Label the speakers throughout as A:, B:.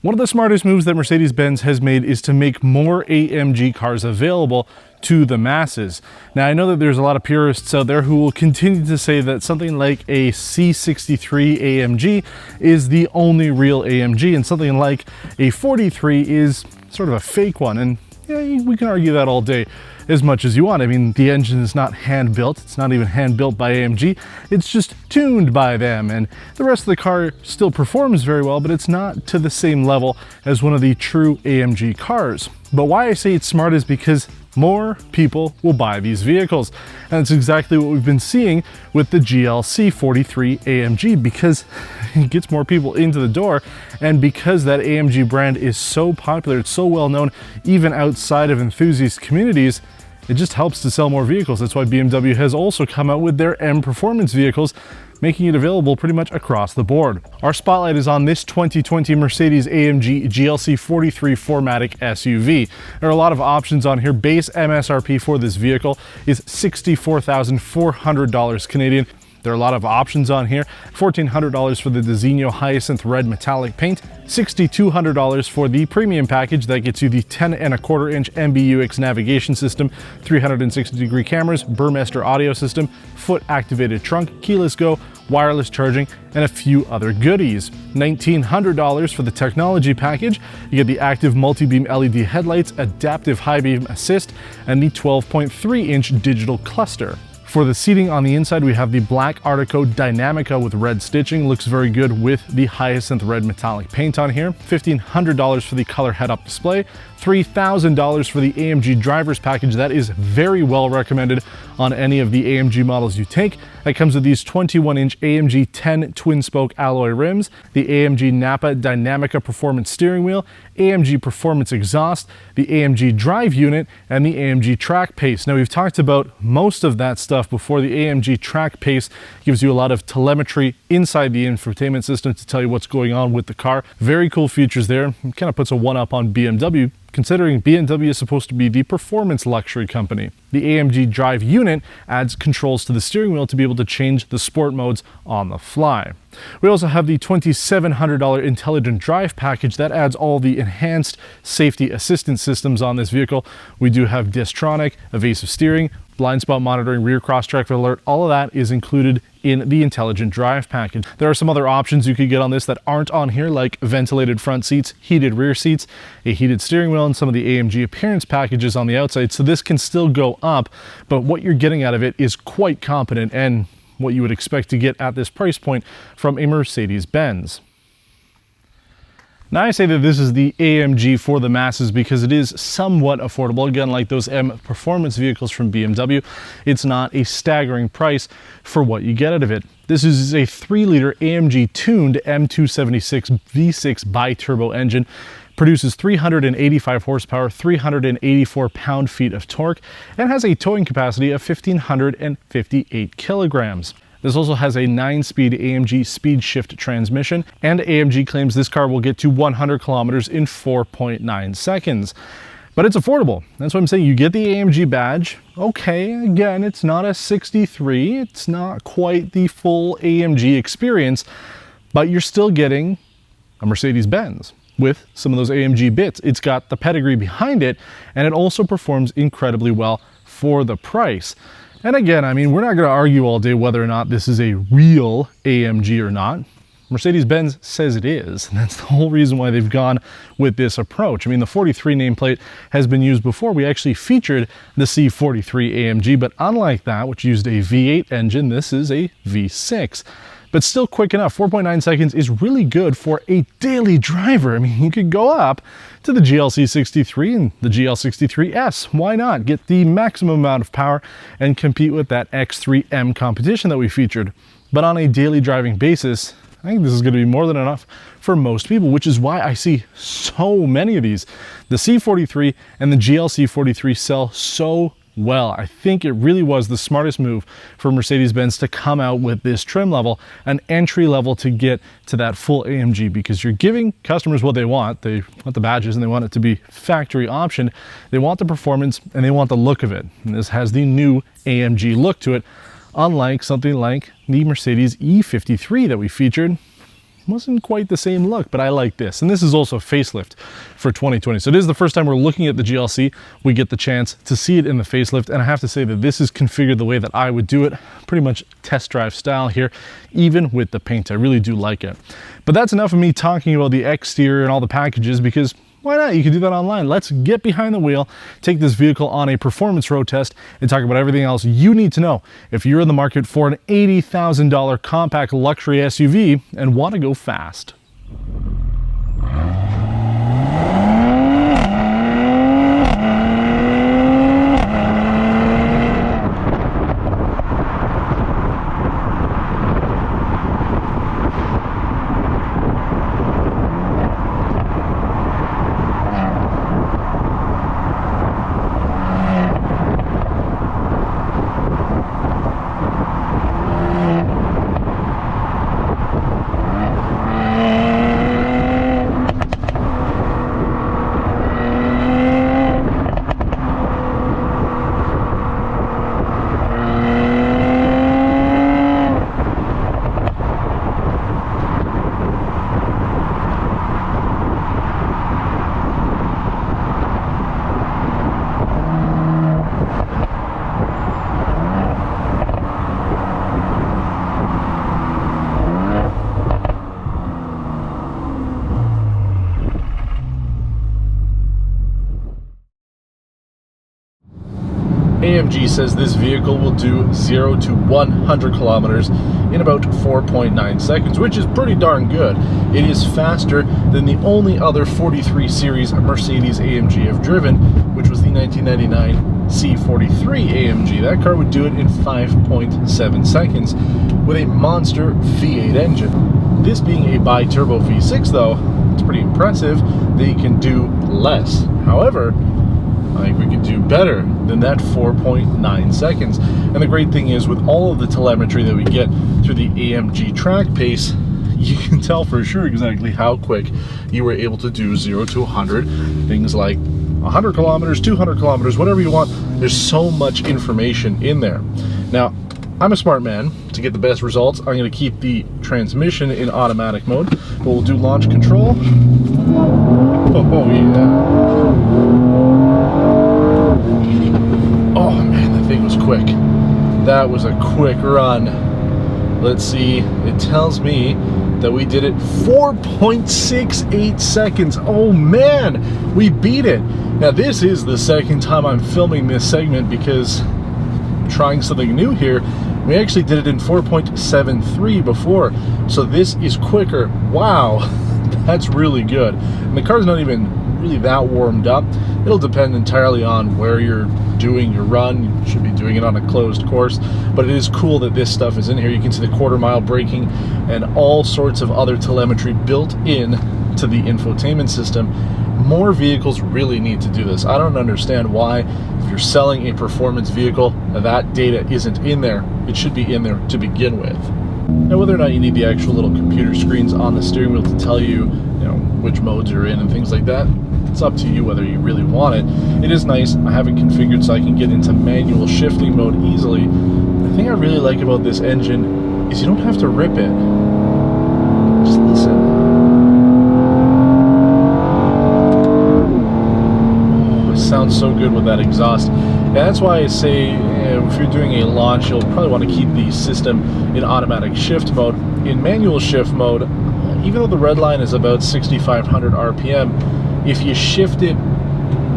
A: One of the smartest moves that Mercedes-Benz has made is to make more AMG cars available to the masses. Now, I know that there's a lot of purists out there who will continue to say that something like a C63 AMG is the only real AMG and something like a 43 is sort of a fake one. And yeah, we can argue that all day as much as you want. I mean, the engine is not hand-built. It's not even hand-built by AMG. It's just tuned by them. And the rest of the car still performs very well, but it's not to the same level as one of the true AMG cars. But why I say it's smart is because more people will buy these vehicles. And it's exactly what we've been seeing with the GLC 43 AMG, because it gets more people into the door. And because that AMG brand is so popular, it's so well known, even outside of enthusiast communities, it just helps to sell more vehicles. That's why BMW has also come out with their M Performance vehicles, making it available pretty much across the board. Our spotlight is on this 2020 Mercedes-AMG GLC 43 4matic SUV. There are a lot of options on here. Base MSRP for this vehicle is $64,400 Canadian. There are a lot of options on here. $1,400 for the Designo Hyacinth Red Metallic Paint, $6,200 for the premium package that gets you the 10.25-inch MBUX navigation system, 360-degree cameras, Burmester audio system, foot-activated trunk, keyless go, wireless charging, and a few other goodies. $1,900 for the technology package. You get the active multi-beam LED headlights, adaptive high beam assist, and the 12.3-inch digital cluster. For the seating on the inside, we have the black Artico Dynamica with red stitching. Looks very good with the Hyacinth Red Metallic paint on here. $1,500 for the color head-up display. $3,000 for the AMG driver's package. That is very well recommended on any of the AMG models you take. That comes with these 21-inch AMG 10 twin-spoke alloy rims, the AMG Napa Dynamica Performance steering wheel, AMG Performance exhaust, the AMG drive unit, and the AMG track pace. Now, we've talked about most of that stuff before. The AMG track pace gives you a lot of telemetry inside the infotainment system to tell you what's going on with the car. Very cool features there. It kind of puts a one-up on BMW, considering BMW is supposed to be the performance luxury company. The AMG drive unit adds controls to the steering wheel to be able to change the sport modes on the fly. We also have the $2,700 intelligent drive package that adds all the enhanced safety assistance systems on this vehicle. We do have Distronic, evasive steering, blind spot monitoring, rear cross-track alert. All of that is included in the intelligent drive package. There are some other options you could get on this that aren't on here, like ventilated front seats, heated rear seats, a heated steering wheel, and some of the AMG appearance packages on the outside. So this can still go up, but what you're getting out of it is quite competent and what you would expect to get at this price point from a Mercedes-Benz. Now, I say that this is the AMG for the masses because it is somewhat affordable. Again, like those M Performance vehicles from BMW, it's not a staggering price for what you get out of it. This is a 3-liter AMG tuned M276 V6 bi-turbo engine. Produces 385 horsepower, 384 pound-feet of torque, and has a towing capacity of 1,558 kilograms. This also has a 9-speed AMG SpeedShift transmission, and AMG claims this car will get to 100 kilometers in 4.9 seconds. But it's affordable. That's what I'm saying. You get the AMG badge. Okay, again, it's not a 63. It's not quite the full AMG experience, but you're still getting a Mercedes-Benz with some of those AMG bits. It's got the pedigree behind it, and it also performs incredibly well for the price. And again, I mean, we're not going to argue all day whether or not this is a real AMG or not. Mercedes-Benz says it is, and that's the whole reason why they've gone with this approach. I mean, the 43 nameplate has been used before. We actually featured the C43 AMG, but unlike that, which used a V8 engine, this is a V6. But still quick enough. 4.9 seconds is really good for a daily driver. I mean, you could go up to the GLC 63 and the GL63S. Why not? Get the maximum amount of power and compete with that X3 M competition that we featured. But on a daily driving basis, I think this is going to be more than enough for most people, which is why I see so many of these. The C43 and the GLC 43 sell so well. I think it really was the smartest move for Mercedes-Benz to come out with this trim level, an entry level to get to that full AMG, because you're giving customers what they want. They want the badges and they want it to be factory optioned. They want the performance and they want the look of it. And this has the new AMG look to it, unlike something like the Mercedes E53 that we featured. wasn't quite the same look, but I like this. And this is also a facelift for 2020. So it is the first time we're looking at the GLC. We get the chance to see it in the facelift. And I have to say that this is configured the way that I would do it, pretty much test drive style here, even with the paint. I really do like it. But that's enough of me talking about the exterior and all the packages, because why not? You can do that online. Let's get behind the wheel, take this vehicle on a performance road test, and talk about everything else you need to know if you're in the market for an $80,000 compact luxury SUV and want to go fast. AMG says this vehicle will do 0 to 100 kilometers in about 4.9 seconds, which is pretty darn good. It is faster than the only other 43 series Mercedes-AMG I've driven, which was the 1999 C43 AMG. That car would do it in 5.7 seconds with a monster V8 engine. This being a bi-turbo V6 though, it's pretty impressive that you can do less. However, I think we could do better than that 4.9 seconds. And the great thing is, with all of the telemetry that we get through the AMG track pace, you can tell for sure exactly how quick you were able to do 0 to 100. Things like 100 kilometers, 200 kilometers, whatever you want. There's so much information in there. Now, I'm a smart man. To get the best results, I'm going to keep the transmission in automatic mode, but we'll do launch control. Oh yeah. Oh man, that thing was quick. That was a quick run. Let's see, it tells me that we did it 4.68 seconds. Oh man, we beat it. Now this is the second time I'm filming this segment because I'm trying something new here. We actually did it in 4.73 before, so this is quicker. Wow, that's really good. And the car's not even really that warmed up. It'll depend entirely on where you're doing your run. You should be doing it on a closed course, but it is cool that this stuff is in here. You can see the quarter-mile braking and all sorts of other telemetry built in to the infotainment system. More vehicles really need to do this. I don't understand why, if you're selling a performance vehicle, that data isn't in there. It should be in there to begin with. Now, whether or not you need the actual little computer screens on the steering wheel to tell you, which modes you're in and things like that, it's up to you whether you really want it. It is nice. I have it configured so I can get into manual shifting mode easily. The thing I really like about this engine is you don't have to rip it. Just listen. Oh, it sounds so good with that exhaust. And that's why I say if you're doing a launch, you'll probably want to keep the system in automatic shift mode. In manual shift mode, even though the red line is about 6,500 RPM, if you shift it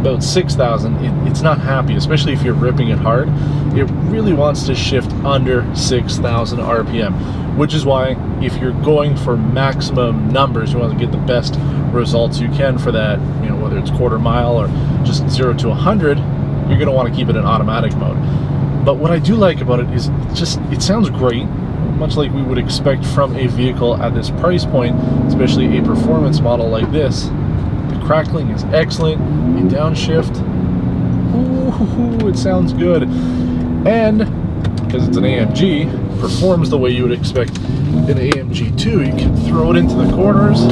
A: about 6,000, it's not happy, especially if you're ripping it hard. It really wants to shift under 6,000 RPM, which is why if you're going for maximum numbers, you want to get the best results you can for that, whether it's quarter mile or just 0 to 100, you're going to want to keep it in automatic mode. But what I do like about it is it sounds great, much like we would expect from a vehicle at this price point, especially a performance model like this. The crackling is excellent. A downshift, ooh, it sounds good. And because it's an AMG, performs the way you would expect an AMG to. You can throw it into the corners.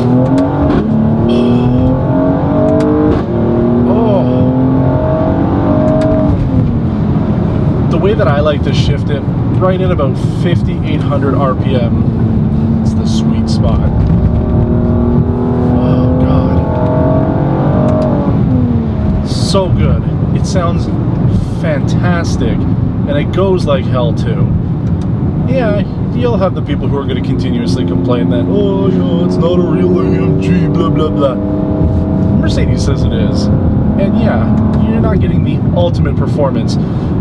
A: The way that I like to shift it, right at about 5,800 RPM, it's the sweet spot. so good. It sounds fantastic, and it goes like hell too. Yeah, you'll have the people who are going to continuously complain that, oh, you know, it's not a real AMG, blah, blah, blah. Mercedes says it is. And yeah, you're not getting the ultimate performance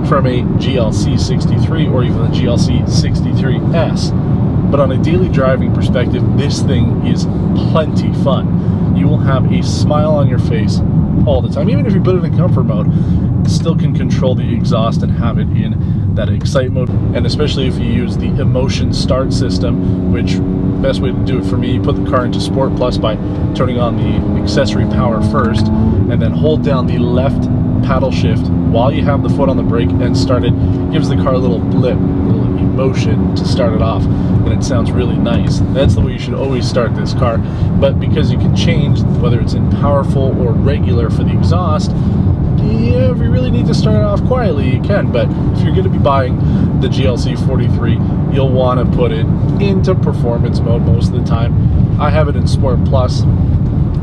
A: from a GLC 63 or even the GLC 63S. But on a daily driving perspective, this thing is plenty fun. You will have a smile on your face all the time. Even if you put it in comfort mode, it still can control the exhaust and have it in that excite mode. And especially if you use the emotion start system, which best way to do it for me, you put the car into Sport Plus by turning on the accessory power first, and then hold down the left paddle shift while you have the foot on the brake and start it. Gives the car a little blip, a little emotion to start it off, and it sounds really nice. That's the way you should always start this car. But because you can change whether it's in powerful or regular for the exhaust, yeah, if you really need to start it off quietly, you can. But if you're going to be buying the GLC 43, you'll want to put it into performance mode most of the time. I have it in Sport Plus.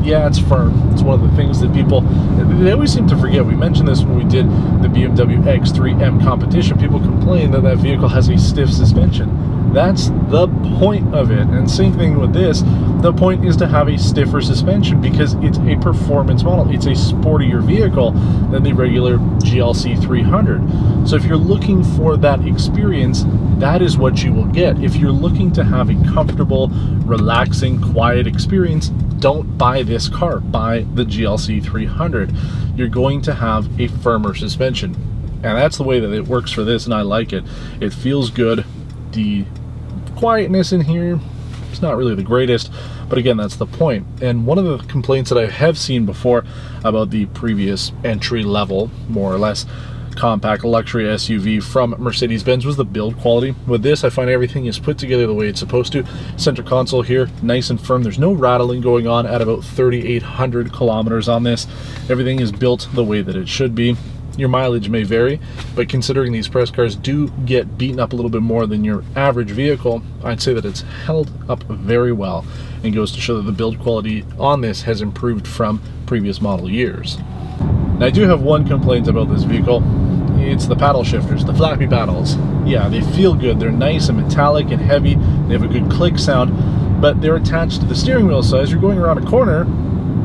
A: Yeah, it's firm. It's one of the things that people, they always seem to forget. We mentioned this when we did the BMW X3 M competition. People complain that that vehicle has a stiff suspension. That's the point of it. And same thing with this. The point is to have a stiffer suspension because it's a performance model. It's a sportier vehicle than the regular GLC 300. So if you're looking for that experience, that is what you will get. If you're looking to have a comfortable, relaxing, quiet experience, don't buy this car. Buy the GLC 300. You're going to have a firmer suspension. And that's the way that it works for this, and I like it. It feels good. The quietness in here, it's not really the greatest, but again, that's the point. And one of the complaints that I have seen before about the previous entry level, more or less, compact luxury SUV from Mercedes-Benz was the build quality. With this, I find everything is put together the way it's supposed to. Center console here, nice and firm. There's no rattling going on at about 3,800 kilometers on this. Everything is built the way that it should be. Your mileage may vary, but considering these press cars do get beaten up a little bit more than your average vehicle, I'd say that it's held up very well and goes to show that the build quality on this has improved from previous model years. Now, I do have one complaint about this vehicle. It's the paddle shifters, the flappy paddles. Yeah, they feel good. They're nice and metallic and heavy. They have a good click sound, but they're attached to the steering wheel, so as you're going around a corner,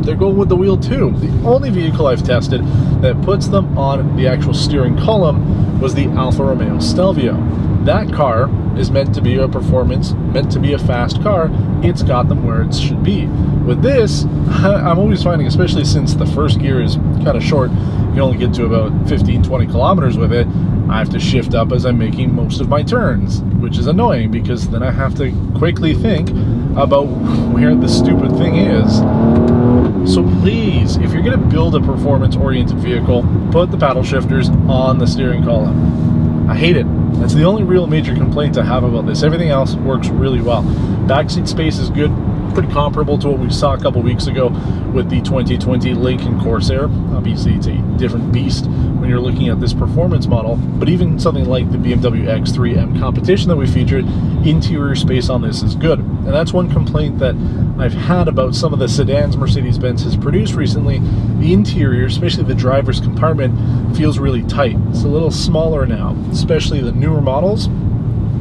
A: they're going with the wheel too. The only vehicle I've tested that puts them on the actual steering column was the Alfa Romeo Stelvio. That car is meant to be a performance, meant to be a fast car. It's got them where it should be. With this, I'm always finding, especially since the first gear is kind of short, you can only get to about 15-20 kilometers with it, I have to shift up as I'm making most of my turns, which is annoying because then I have to quickly think about where the stupid thing is. So please, if you're going to build a performance-oriented vehicle, put the paddle shifters on the steering column. I hate it. That's the only real major complaint I have about this. Everything else works really well. Backseat space is good, pretty comparable to what we saw a couple weeks ago with the 2020 Lincoln Corsair. Obviously, it's a different beast when you're looking at this performance model, but even something like the BMW X3 M competition that we featured, interior space on this is good. And that's one complaint that I've had about some of the sedans Mercedes-Benz has produced recently. The interior, especially the driver's compartment, feels really tight. It's a little smaller now, especially the newer models.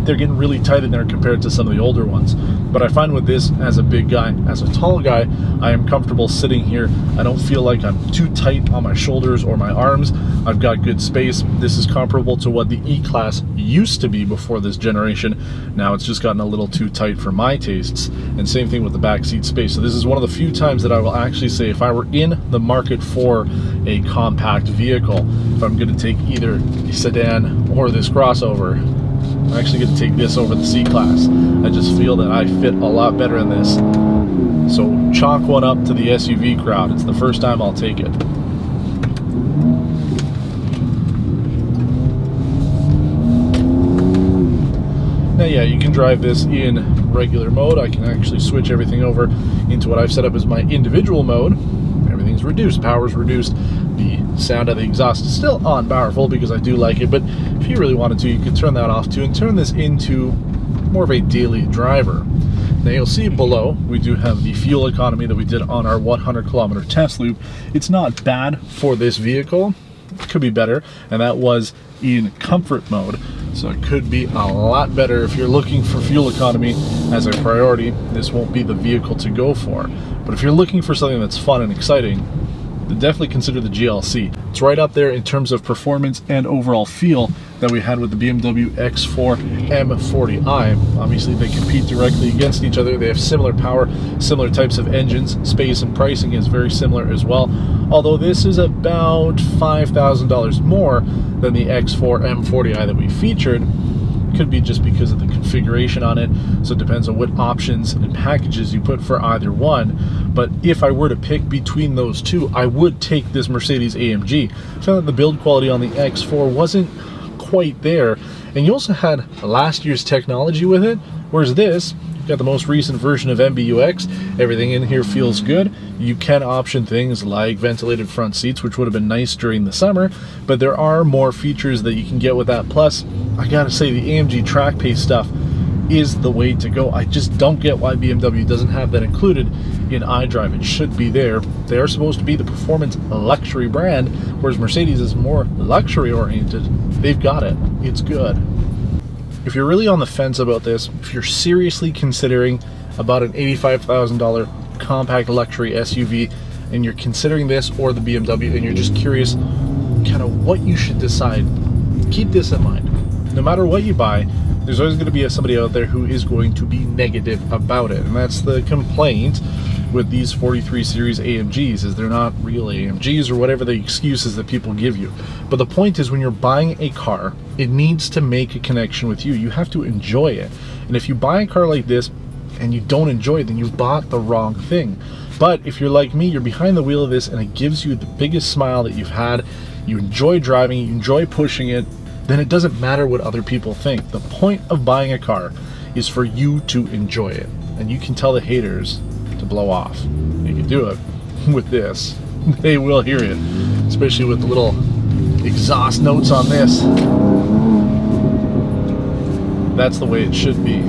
A: They're getting really tight in there compared to some of the older ones. But I find with this, as a big guy, as a tall guy, I am comfortable sitting here. I don't feel like I'm too tight on my shoulders or my arms. I've got good space. This is comparable to what the E-Class used to be before this generation. Now it's just gotten a little too tight for my tastes. And same thing with the backseat space. So this is one of the few times that I will actually say, if I were in the market for a compact vehicle, if I'm going to take either a sedan or this crossover, I'm actually going to take this over the C-Class. I just feel that I fit a lot better in this. So chalk one up to the SUV crowd. It's the first time I'll take it. Now, yeah, you can drive this in regular mode. I can actually switch everything over into what I've set up as my individual mode. Everything's reduced, power's reduced. The sound of the exhaust is still on powerful because I do like it, but if you really wanted to, you could turn that off too and turn this into more of a daily driver. Now you'll see below, we do have the fuel economy that we did on our 100-kilometer test loop. It's not bad for this vehicle. It could be better, and that was in comfort mode. So it could be a lot better if you're looking for fuel economy as a priority. This won't be the vehicle to go for. But if you're looking for something that's fun and exciting, then definitely consider the GLC. It's right up there in terms of performance and overall feel that we had with the BMW X3 M40i. Obviously, they compete directly against each other. They have similar power, similar types of engines. Space and pricing is very similar as well. Although this is about $5,000 more than the X3 M40i that we featured. Could be just because of the configuration on it, so it depends on what options and packages you put for either one. But if I were to pick between those two, I would take this Mercedes-AMG. I found that the build quality on the X4 wasn't quite there, and you also had last year's technology with it, whereas this, you've got the most recent version of MBUX. Everything in here feels good. You can option things like ventilated front seats, which would have been nice during the summer, but there are more features that you can get with that. Plus, I gotta say, the AMG track pace stuff is the way to go. I just don't get why BMW doesn't have that included in iDrive. It should be there. They are supposed to be the performance luxury brand, whereas Mercedes is more luxury oriented. They've got it. It's good. If you're really on the fence about this, if you're seriously considering about an $85,000 compact luxury SUV, and you're considering this or the BMW, and you're just curious kind of what you should decide, keep this in mind. No matter what you buy, there's always going to be somebody out there who is going to be negative about it, and that's the complaint with these 43 series AMGs, is they're not real AMGs, or whatever the excuses that people give you. But the point is, when you're buying a car, it needs to make a connection with you. You have to enjoy it. And if you buy a car like this and you don't enjoy it, then you've bought the wrong thing. But if you're like me, you're behind the wheel of this and it gives you the biggest smile that you've had, you enjoy driving, you enjoy pushing it, then it doesn't matter what other people think. The point of buying a car is for you to enjoy it. And you can tell the haters to blow off. You can do it with this. They will hear it, especially with the little exhaust notes on this. That's the way it should be.